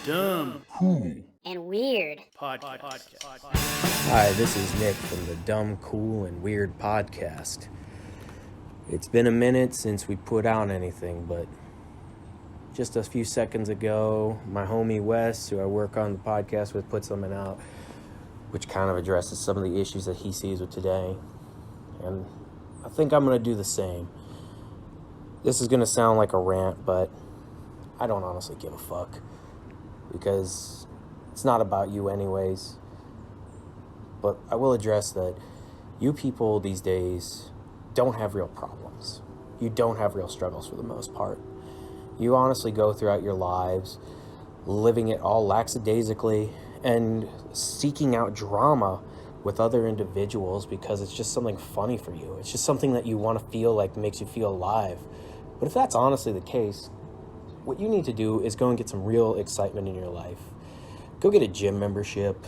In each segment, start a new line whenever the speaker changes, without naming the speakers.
Dumb,
Cool,
and weird
podcast.
Hi, this is Nick from the Dumb, Cool, and Weird podcast. It's been a minute since we put out anything, but just a few seconds ago, my homie Wes, who I work on the podcast with, put something out which kind of addresses some of the issues that he sees with today. And I think I'm going to do the same. This is going to sound like a rant, but I don't honestly give a fuck, because it's not about you anyways. But I will address that you people these days don't have real problems. You don't have real struggles for the most part. You honestly go throughout your lives living it all lackadaisically and seeking out drama with other individuals because it's just something funny for you. It's just something that you want to feel like makes you feel alive. But if that's honestly the case, what you need to do is go and get some real excitement in your life. Go get a gym membership.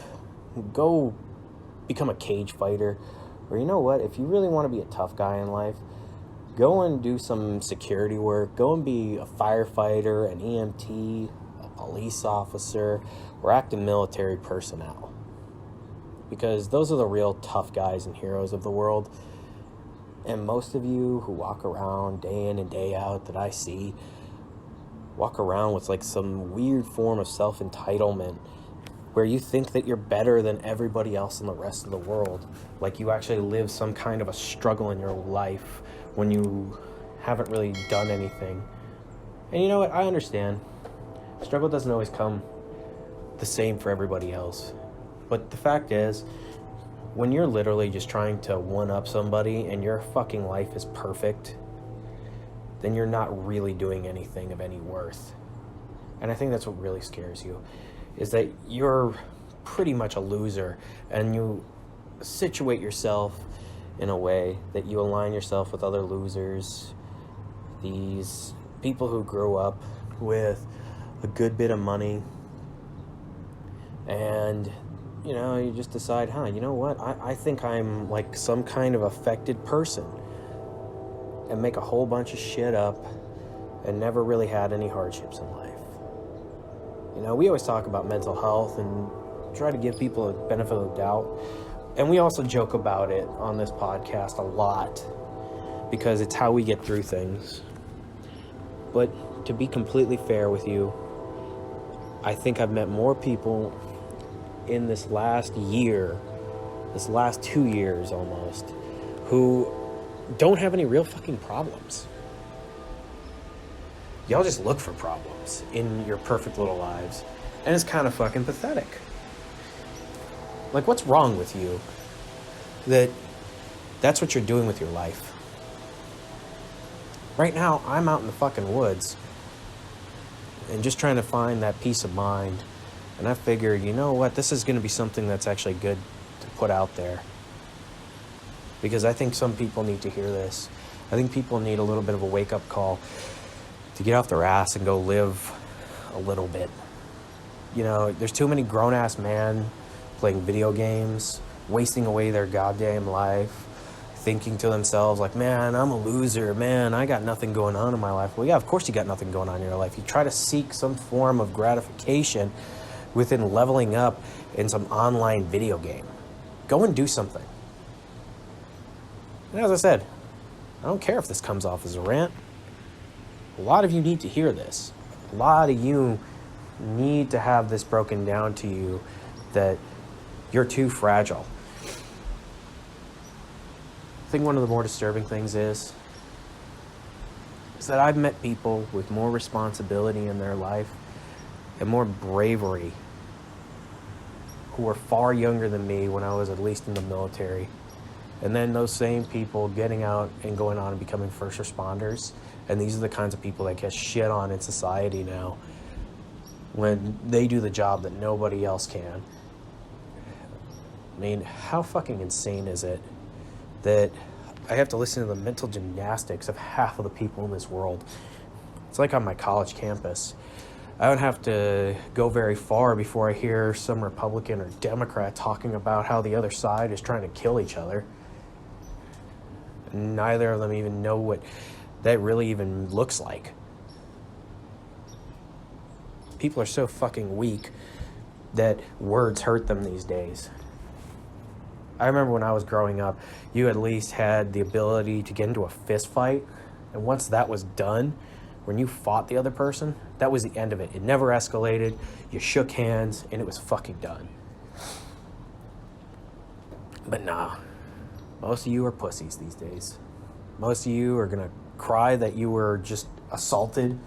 Go become a cage fighter. Or you know what? If you really want to be a tough guy in life, go and do some security work. Go and be a firefighter, an EMT, a police officer, or active military personnel. Because those are the real tough guys and heroes of the world. And most of you who walk around day in and day out that I see walk around with like some weird form of self-entitlement where you think that you're better than everybody else in the rest of the world. Like you actually live some kind of a struggle in your life when you haven't really done anything. And you know what? I understand. Struggle doesn't always come the same for everybody else. But the fact is, when you're literally just trying to one-up somebody and your fucking life is perfect, then you're not really doing anything of any worth. And I think that's what really scares you, is that you're pretty much a loser, and you situate yourself in a way that you align yourself with other losers, these people who grew up with a good bit of money, and you know, you just decide, you know what, I think I'm like some kind of affected person, and make a whole bunch of shit up and never really had any hardships in life. You know, we always talk about mental health and try to give people a benefit of the doubt. And we also joke about it on this podcast a lot because it's how we get through things. But to be completely fair with you, I think I've met more people in this last year, this last 2 years almost, who don't have any real fucking problems. Y'all just look for problems in your perfect little lives, and it's kind of fucking pathetic. Like, what's wrong with you that's what you're doing with your life? Right now, I'm out in the fucking woods and just trying to find that peace of mind, and I figured, you know what, this is going to be something that's actually good to put out there. Because I think some people need to hear this. I think people need a little bit of a wake-up call to get off their ass and go live a little bit. You know, there's too many grown-ass men playing video games, wasting away their goddamn life, thinking to themselves like, man, I'm a loser, man, I got nothing going on in my life. Well, yeah, of course you got nothing going on in your life. You try to seek some form of gratification within leveling up in some online video game. Go and do something. And as I said, I don't care if this comes off as a rant. A lot of you need to hear this. A lot of you need to have this broken down to you that you're too fragile. I think one of the more disturbing things is that I've met people with more responsibility in their life and more bravery who were far younger than me when I was at least in the military. And then those same people getting out and going on and becoming first responders. And these are the kinds of people that get shit on in society now when they do the job that nobody else can. I mean, how fucking insane is it that I have to listen to the mental gymnastics of half of the people in this world? It's like on my college campus. I don't have to go very far before I hear some Republican or Democrat talking about how the other side is trying to kill each other. Neither of them even know what that really even looks like. People are so fucking weak that words hurt them these days. I remember when I was growing up, you at least had the ability to get into a fist fight. And once that was done, when you fought the other person, that was the end of it. It never escalated. You shook hands, and it was fucking done. But nah, most of you are pussies these days. Most of you are going to cry that you were just assaulted,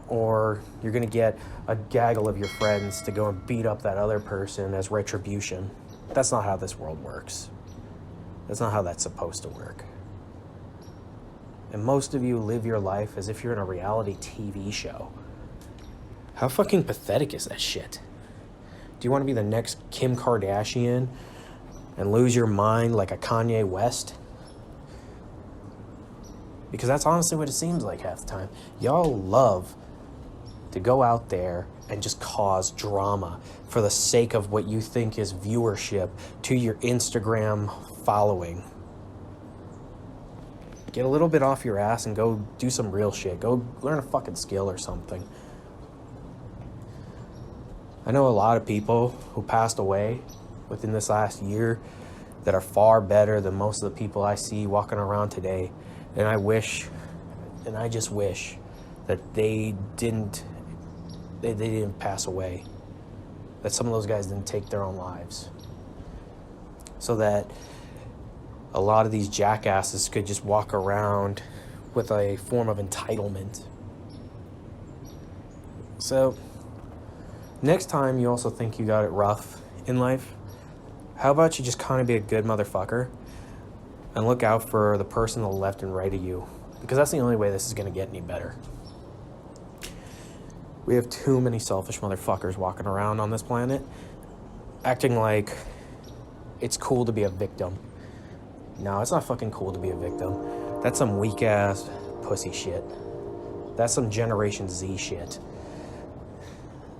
or you're going to get a gaggle of your friends to go and beat up that other person as retribution. That's not how this world works. That's not how that's supposed to work. And most of you live your life as if you're in a reality TV show. How fucking pathetic is that shit? Do you want to be the next Kim Kardashian and lose your mind like a Kanye West? Because that's honestly what it seems like half the time. Y'all love to go out there and just cause drama for the sake of what you think is viewership to your Instagram following. Get a little bit off your ass and go do some real shit. Go learn a fucking skill or something. I know a lot of people who passed away within this last year that are far better than most of the people I see walking around today. And I just wish that they didn't pass away. That some of those guys didn't take their own lives. So that a lot of these jackasses could just walk around with a form of entitlement. So, next time you also think you got it rough in life, how about you just kind of be a good motherfucker and look out for the person to the left and right of you, because that's the only way this is going to get any better. We have too many selfish motherfuckers walking around on this planet acting like it's cool to be a victim. No, it's not fucking cool to be a victim. That's some weak ass pussy shit. That's some Generation Z shit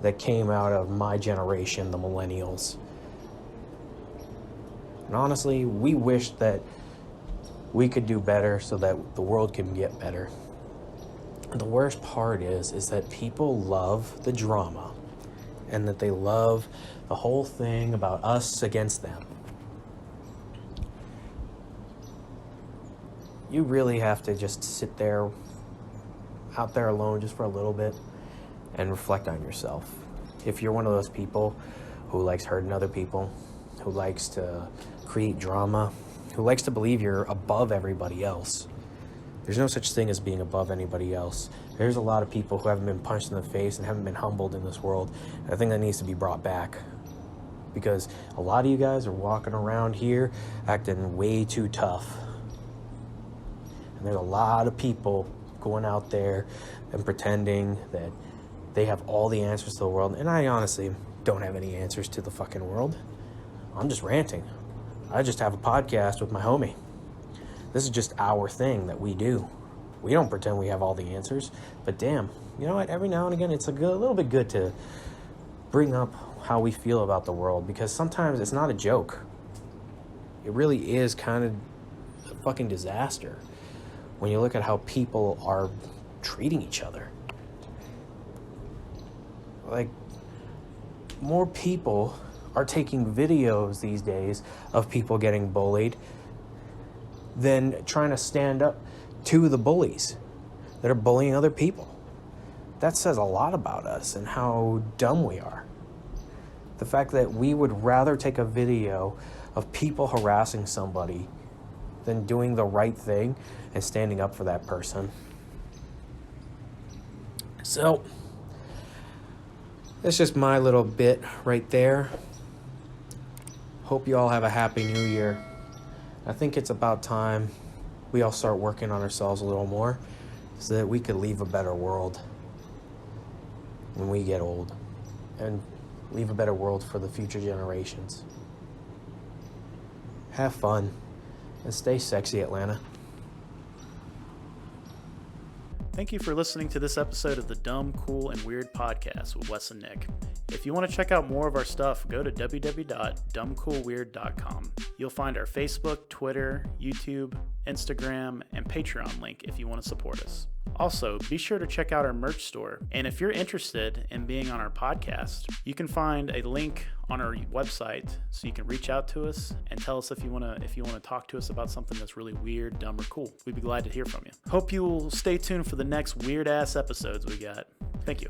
that came out of my generation, the millennials. And honestly, we wish that we could do better so that the world can get better. And the worst part is that people love the drama and that they love the whole thing about us against them. You really have to just sit there, out there alone just for a little bit and reflect on yourself. If you're one of those people who likes hurting other people, who likes to create drama, who likes to believe you're above everybody else. There's no such thing as being above anybody else. There's a lot of people who haven't been punched in the face and haven't been humbled in this world. And I think that needs to be brought back. Because a lot of you guys are walking around here acting way too tough. And there's a lot of people going out there and pretending that they have all the answers to the world. And I honestly don't have any answers to the fucking world. I'm just ranting. I just have a podcast with my homie. This is just our thing that we do. We don't pretend we have all the answers. But damn, you know what? Every now and again, it's a little bit good to bring up how we feel about the world. Because sometimes it's not a joke. It really is kind of a fucking disaster when you look at how people are treating each other. Like, more people are taking videos these days of people getting bullied than trying to stand up to the bullies that are bullying other people. That says a lot about us and how dumb we are. The fact that we would rather take a video of people harassing somebody than doing the right thing and standing up for that person. So, that's just my little bit right there. Hope you all have a happy new year. I think it's about time we all start working on ourselves a little more so that we could leave a better world when we get old and leave a better world for the future generations. Have fun and stay sexy, Atlanta.
Thank you for listening to this episode of the Dumb, Cool, and Weird podcast with Wes and Nick. If you want to check out more of our stuff, go to www.dumbcoolweird.com. You'll find our Facebook, Twitter, YouTube, Instagram, and Patreon link if you want to support us. Also, be sure to check out our merch store. And if you're interested in being on our podcast, you can find a link on our website so you can reach out to us and tell us if you want to talk to us about something that's really weird, dumb, or cool. We'd be glad to hear from you. Hope you will stay tuned for the next weird ass episodes we got. Thank you.